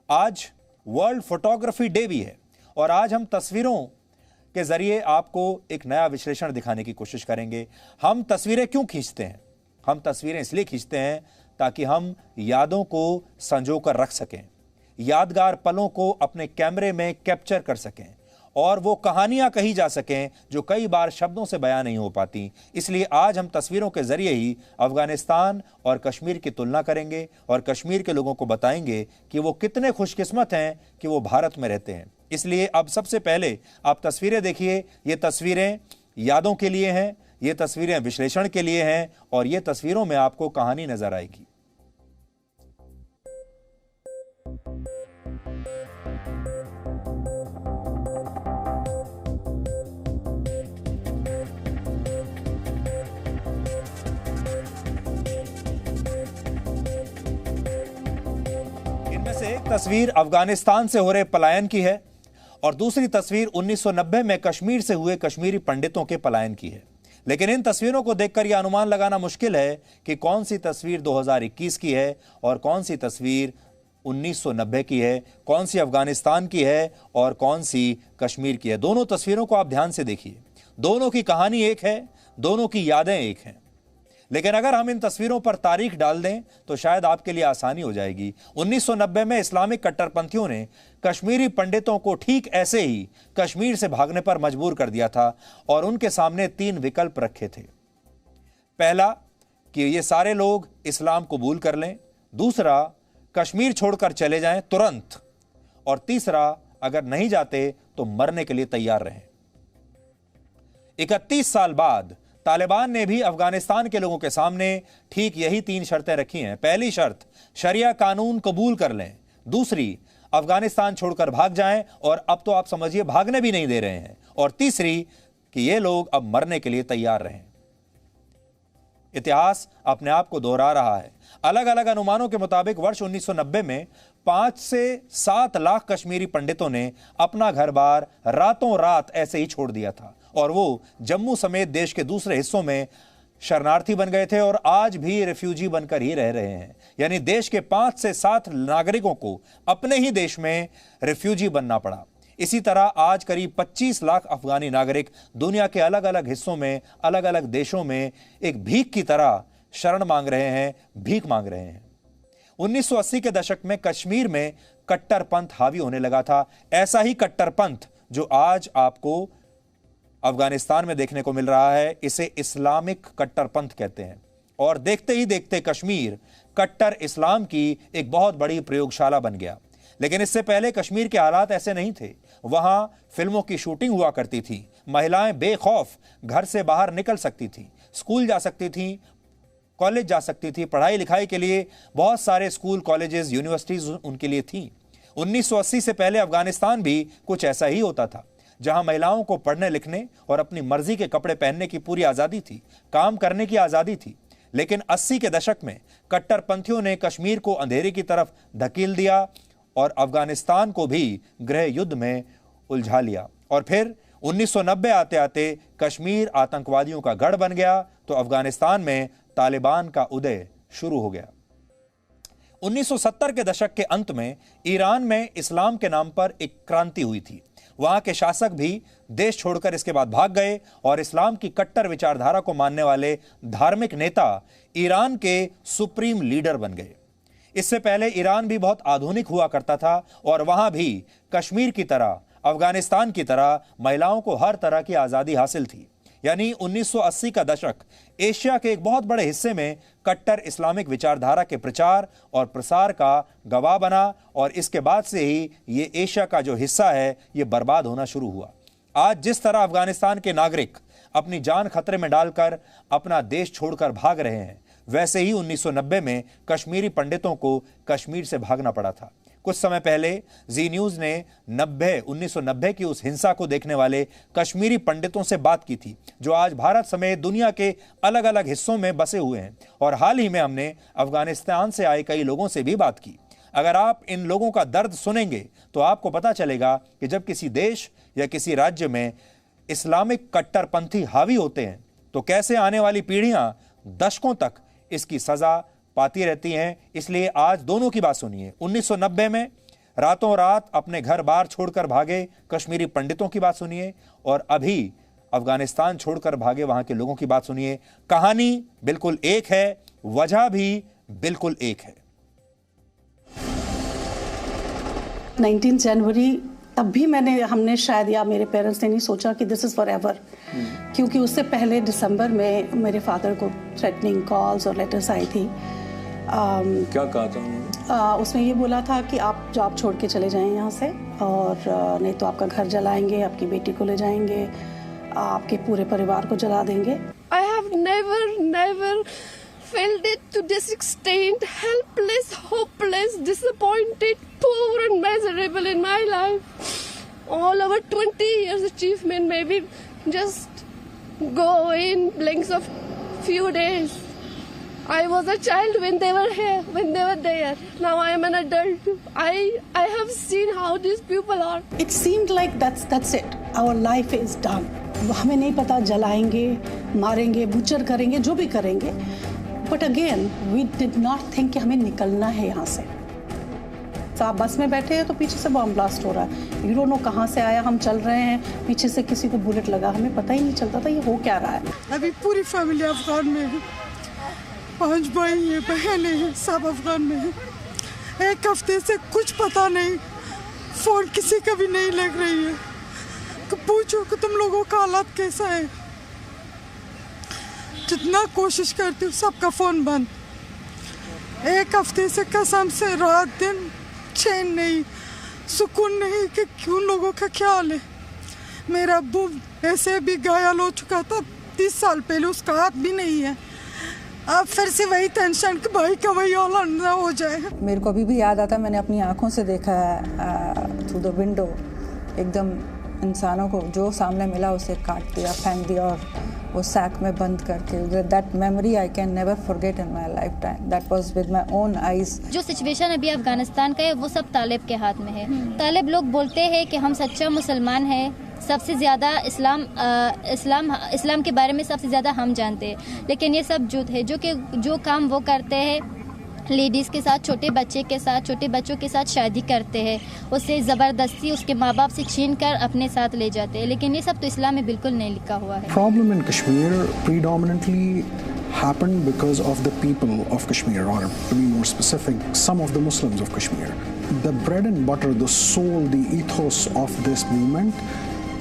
आज world photography day भी है और आज हम तस्वीरों के जरिए आपको एक नया विश्लेषण दिखाने की कोशिश करेंगे। हम तस्वीरें क्यों खींचते हैं? हम तस्वीरें इसलिए खींचते हैं ताकि हम यादों को संजो कर रख सकें, यादगार पलों को अपने कैमरे में कैप्चर कर सकें और वो कहानियां कही जा सकें जो कई बार शब्दों से बयां नहीं हो पाती। इसलिए आज हम तस्वीरों के जरिए ही अफगानिस्तान और कश्मीर की तुलना करेंगे और कश्मीर के लोगों को बताएंगे कि वो कितने खुशकिस्मत हैं कि वो भारत में रहते हैं। इसलिए अब सबसे पहले आप तस्वीरें देखिए। ये तस्वीरें यादों के लिए हैं, ये तस्वीरें विश्लेषण के लिए हैं और ये तस्वीरों में आपको कहानी नजर आएगी। इनमें से एक तस्वीर अफगानिस्तान से हो रहे पलायन की है और दूसरी तस्वीर 1990 में कश्मीर से हुए कश्मीरी पंडितों के पलायन की है। लेकिन इन तस्वीरों को देखकर यह अनुमान लगाना मुश्किल है कि कौन सी तस्वीर 2021 की है और कौन सी तस्वीर 1990 की है, कौन सी अफगानिस्तान की है और कौन सी कश्मीर की है। दोनों तस्वीरों को आप ध्यान से देखिए। दोनों की कहानी एक है, दोनों की यादें एक हैं। लेकिन अगर हम इन तस्वीरों पर तारीख डाल दें तो शायद आपके लिए आसानी हो जाएगी। 1990 में इस्लामिक कट्टरपंथियों ने कश्मीरी पंडितों को ठीक ऐसे ही कश्मीर से भागने पर मजबूर कर दिया था और उनके सामने 3 विकल्प रखे थे। पहला कि ये सारे लोग इस्लाम कबूल कर लें, दूसरा कश्मीर छोड़कर चले जाएं तुरंत, और तीसरा अगर नहीं जाते तो मरने के लिए तैयार रहें। 31 साल बाद तालिबान ने भी अफगानिस्तान के लोगों के सामने ठीक यही 3 शर्तें रखी हैं। पहली शर्त, शरिया कानून कबूल कर लें। दूसरी, अफगानिस्तान छोड़कर भाग जाएं, और अब तो आप समझिए भागने भी नहीं दे रहे हैं। और तीसरी कि ये लोग अब मरने के लिए तैयार रहें। इतिहास अपने आप को दोहरा रहा है। अलग अलग अनुमानों के मुताबिक वर्ष 1990 में 5 से 7 लाख कश्मीरी पंडितों ने अपना घर बार रातों रात ऐसे ही छोड़ दिया था और वो जम्मू समेत देश के दूसरे हिस्सों में शरणार्थी बन गए थे और आज भी रिफ्यूजी बनकर ही रह रहे हैं। यानी देश के 5 से 7 नागरिकों को अपने ही देश में रिफ्यूजी बनना पड़ा। इसी तरह आज करीब 25 लाख अफगानी नागरिक दुनिया के अलग अलग हिस्सों में, अलग अलग देशों में एक भीख की तरह शरण मांग रहे हैं, भीख मांग रहे हैं। 1980 के दशक में कश्मीर में कट्टरपंथ हावी होने लगा था। ऐसा ही कट्टरपंथ जो आज आपको अफगानिस्तान में देखने को मिल रहा है, इसे इस्लामिक कट्टरपंथ कहते हैं। और देखते ही देखते कश्मीर कट्टर इस्लाम की एक बहुत बड़ी प्रयोगशाला बन गया। लेकिन इससे पहले कश्मीर के हालात ऐसे नहीं थे। वहां फिल्मों की शूटिंग हुआ करती थी, महिलाएं बेखौफ घर से बाहर निकल सकती थी, स्कूल जा सकती थी, कॉलेज जा सकती थी। पढ़ाई लिखाई के लिए बहुत सारे स्कूल, कॉलेजेस, यूनिवर्सिटीज उनके लिए थी। 1980 से पहले अफगानिस्तान भी कुछ ऐसा ही होता था, जहां महिलाओं को पढ़ने लिखने और अपनी मर्जी के कपड़े पहनने की पूरी आजादी थी, काम करने की आजादी थी। लेकिन 80 के दशक में कट्टरपंथियों ने कश्मीर को अंधेरे की तरफ धकेल दिया और अफगानिस्तान को भी गृह युद्ध में उलझा लिया। और फिर 1990 आते आते कश्मीर आतंकवादियों का गढ़ बन गया तो अफगानिस्तान में तालिबान का उदय शुरू हो गया। 1970 के दशक के अंत में ईरान में इस्लाम के नाम पर एक क्रांति हुई थी। वहां के शासक भी देश छोड़कर इसके बाद भाग गए और इस्लाम की कट्टर विचारधारा को मानने वाले धार्मिक नेता ईरान के सुप्रीम लीडर बन गए। इससे पहले ईरान भी बहुत आधुनिक हुआ करता था और वहां भी कश्मीर की तरह, अफगानिस्तान की तरह महिलाओं को हर तरह की आजादी हासिल थी। यानी 1980 का दशक एशिया के एक बहुत बड़े हिस्से में कट्टर इस्लामिक विचारधारा के प्रचार और प्रसार का गवाह बना और इसके बाद से ही ये एशिया का जो हिस्सा है ये बर्बाद होना शुरू हुआ। आज जिस तरह अफगानिस्तान के नागरिक अपनी जान खतरे में डालकर अपना देश छोड़कर भाग रहे हैं, वैसे ही 1990 में कश्मीरी पंडितों को कश्मीर से भागना पड़ा था। कुछ समय पहले जी न्यूज ने 1990 की उस हिंसा को देखने वाले कश्मीरी पंडितों से बात की थी जो आज भारत समेत दुनिया के अलग अलग हिस्सों में बसे हुए हैं। और हाल ही में हमने अफगानिस्तान से आए कई लोगों से भी बात की। अगर आप इन लोगों का दर्द सुनेंगे तो आपको पता चलेगा कि जब किसी देश या किसी राज्य में इस्लामिक कट्टरपंथी हावी होते हैं तो कैसे आने वाली पीढ़ियां दशकों तक इसकी सजा पाती रहती हैं। इसलिए आज दोनों की बात सुनिए। 1990 में रातों रात अपने घर बार छोड़कर भागे कश्मीरी पंडितों की बात सुनिए, और अभी अफगानिस्तान छोड़कर भागे वहां के लोगों की बात सुनिए। कहानी बिल्कुल एक है, वजह भी बिल्कुल एक है। 19 जनवरी तब भी हमने शायद, या मेरे पेरेंट्स ने नहीं सोचा कि दिस इज़ फॉर एवर, क्योंकि उससे पहले दिसंबर में मेरे फादर को थ्रेटनिंग कॉल्स और लेटर्स आई थी। क्या कहा था उन्होंने? उसमें ये बोला था कि आप जॉब छोड़ के चले जाएं यहाँ से, और नहीं तो आपका घर जलाएंगे, आपकी बेटी को ले जाएंगे, आपके पूरे परिवार को जला देंगे। I have never felt it to this extent, helpless, hopeless, disappointed, poor and miserable in my life. All our 20 years achievement maybe just go in blinks of few days. I was a child when they were here, when they were there. Now I am an adult. I have seen how these people are. It seemed like that's it. Our life is done. हमें नहीं पता, जलाएंगे, मारेंगे, butcher करेंगे, जो भी करेंगे। But again, we did not think कि हमें निकलना है यहाँ से। तो आप बस में बैठे हैं तो पीछे से बॉम्ब ब्लास्ट हो रहा है, यू डोंट नो कहाँ से आया, हम चल रहे हैं, पीछे से किसी को बुलेट लगा, हमें पता ही नहीं चलता था ये हो क्या रहा है। अभी पूरी फैमिली अफगान में है, 5 भाई है, बहनें हैं, सब अफगान में है। एक हफ्ते से कुछ पता नहीं, फोन किसी का भी नहीं लग रही है। तो पूछो कि तुम लोगों का हालात कैसा है। जितना कोशिश करती हूँ सबका फ़ोन बंद। एक हफ्ते से कसम से रात दिन चैन नहीं, सुकून नहीं कि उन लोगों का क्या हाल है। मेरा अब्बू ऐसे भी घायल हो चुका था 30 साल पहले, उसका हाथ भी नहीं है। अब फिर से वही टेंशन कि भाई का वही औलाद ना हो जाए। मेरे को अभी भी याद आता, मैंने अपनी आंखों से देखा है थ्रू द विंडो, एकदम इंसानों को जो सामने मिला उसे काट दिया, फेंक दिया और वो सैक में बंद करके। That memory I can never forget in my life time. That was with my own eyes. जो सिचुएशन अभी अफगानिस्तान का है वो सब तालिब के हाथ में है। तालिब लोग बोलते हैं कि हम सच्चा मुसलमान हैं, सबसे ज़्यादा इस्लाम के बारे में सबसे ज़्यादा हम जानते हैं, लेकिन ये सब झूठ है। जो काम वो करते हैं लेडीज़ के साथ, छोटे बच्चों के साथ शादी करते हैं, उससे ज़बरदस्ती उसके माँ बाप से छीन कर अपने साथ ले जाते हैं, लेकिन ये सब तो इस्लाम में बिल्कुल नहीं लिखा हुआ है। Problem in Kashmir predominantly happened because of the people of Kashmir, or to be more specific, some of the Muslims of Kashmir. The bread and butter, the soul, the ethos of this movement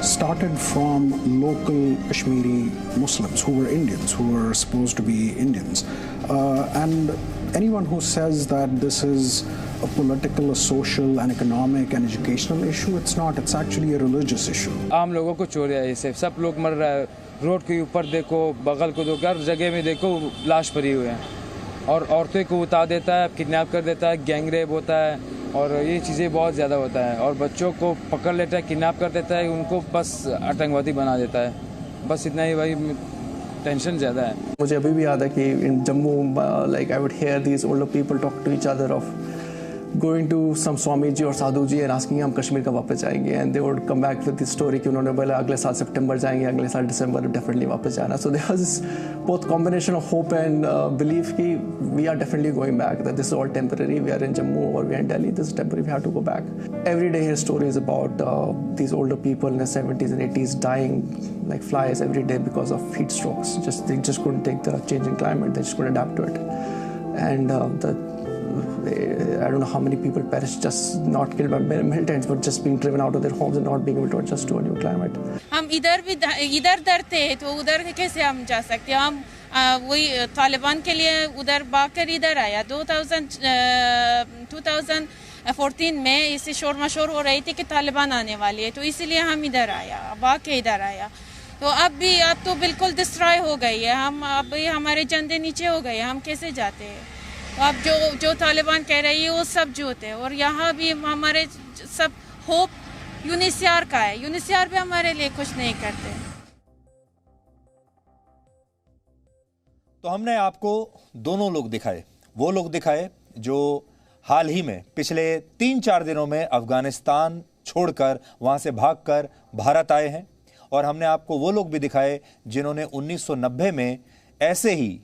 started from local Kashmiri Muslims who were Indians, who were supposed to be Indians. And anyone who says that this is a political, a social, an economic, and educational issue, it's not. It's actually a religious issue. आम लोगों को चोरी है, इससे सब लोग मर रहा है। रोड के ऊपर देखो, बगल को देखो, हर जगह में देखो लाश पड़ी हुई है, और औरतों को उतार देता है, किडनैप कर देता है, गैंग रेप होता है, और ये चीज़ें बहुत ज़्यादा होता है। और बच्चों को पकड़ लेता है, किडनैप कर देता है, उनको बस आतंकवादी बना देता है। बस इतना ही, भाई टेंशन ज़्यादा है। मुझे अभी भी याद है कि in Jammu like I would hear these older people talk to each other of going to some swami ji और साधु जी एंड आस्किंग हम कश्मीर कब वापस जाएंगे, and they would come back with this story कि उन्होंने बोला अगले साल सितंबर जाएंगे, अगले साल दिसंबर डेफिनेटली वापस जाना। So there was this both combination of hope and belief कि we are definitely going back, that this is all temporary, we are in Jammu और we are in Delhi, this is temporary, we have to go back. Every day hear stories about these older people in the 70s and 80s dying like flies every day because of heat strokes. They just couldn't take the changing climate, they just couldn't adapt to it. And I don't know how many people perished, just not killed by militants, but just being driven out of their homes and not being able to adjust to a new climate. हम इधर डरते हैं तो उधर कैसे हम जा सकते हैं। हम वही तालिबान के लिए उधर भागकर इधर आया। 2014 में इससे शोर मशोर हो रही थी कि तालिबान आने वाली है, तो इसीलिए हम इधर आया, भाग के इधर आया। तो अब तो बिल्कुल डिस्ट्रॉय हो गई है, हम अब हमारे झंडे नीचे हो गए, हम कैसे जाते हैं। तो अब जो तालिबान कह रही है वो सब झूठ है। और यहाँ भी हमारे सब होप यूनिसीआर का है, यूनिसीआर भी हमारे लिए कुछ नहीं करते। तो हमने आपको दोनों लोग दिखाए, वो लोग दिखाए जो हाल ही में पिछले 3-4 दिनों में अफगानिस्तान छोड़कर वहां से भागकर भारत आए हैं, और हमने आपको वो लोग भी दिखाए जिन्होंने 1990 में ऐसे ही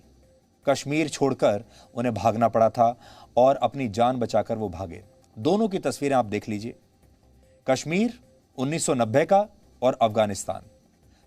कश्मीर छोड़कर उन्हें भागना पड़ा था और अपनी जान बचाकर वो भागे। दोनों की तस्वीरें आप देख लीजिए, कश्मीर 1990 का और अफगानिस्तान।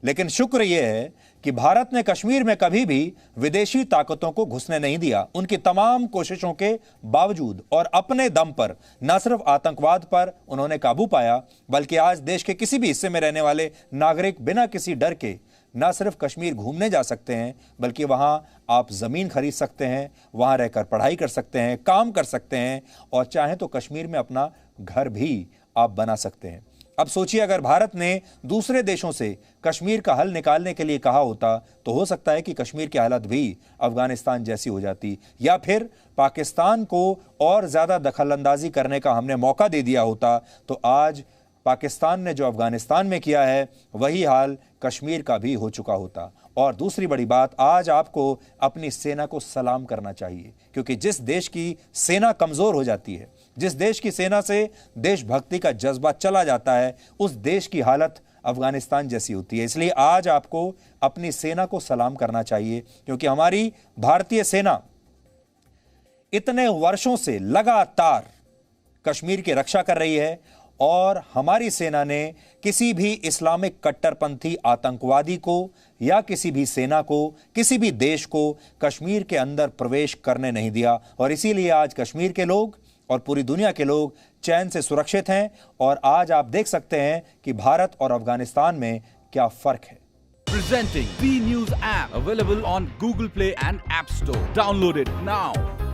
लेकिन शुक्र यह है कि भारत ने कश्मीर में कभी भी विदेशी ताकतों को घुसने नहीं दिया। उनकी तमाम कोशिशों के बावजूद और अपने दम पर न सिर्फ आतंकवाद पर उन्होंने काबू पाया, बल्कि आज देश के किसी भी हिस्से में रहने वाले नागरिक बिना किसी डर के न सिर्फ कश्मीर घूमने जा सकते हैं, बल्कि वहां आप जमीन खरीद सकते हैं, वहां रहकर पढ़ाई कर सकते हैं, काम कर सकते हैं और चाहें तो कश्मीर में अपना घर भी आप बना सकते हैं। अब सोचिए, अगर भारत ने दूसरे देशों से कश्मीर का हल निकालने के लिए कहा होता तो हो सकता है कि कश्मीर की हालत भी अफगानिस्तान जैसी हो जाती, या फिर पाकिस्तान को और ज्यादा दखलंदाजी करने का हमने मौका दे दिया होता तो आज पाकिस्तान ने जो अफगानिस्तान में किया है वही हाल कश्मीर का भी हो चुका होता। और दूसरी बड़ी बात, आज आपको अपनी सेना को सलाम करना चाहिए, क्योंकि जिस देश की सेना कमजोर हो जाती है, जिस देश की सेना से देशभक्ति का जज्बा चला जाता है, उस देश की हालत अफगानिस्तान जैसी होती है। इसलिए आज आपको अपनी सेना को सलाम करना चाहिए, क्योंकि हमारी भारतीय सेना इतने वर्षों से लगातार कश्मीर की रक्षा कर रही है और हमारी सेना ने किसी भी इस्लामिक कट्टरपंथी आतंकवादी को या किसी भी सेना को, किसी भी देश को कश्मीर के अंदर प्रवेश करने नहीं दिया। और इसीलिए आज कश्मीर के लोग और पूरी दुनिया के लोग चैन से सुरक्षित हैं। और आज आप देख सकते हैं कि भारत और अफगानिस्तान में क्या फर्क है। Presenting B News app, available on Google Play and App Store. Download it now.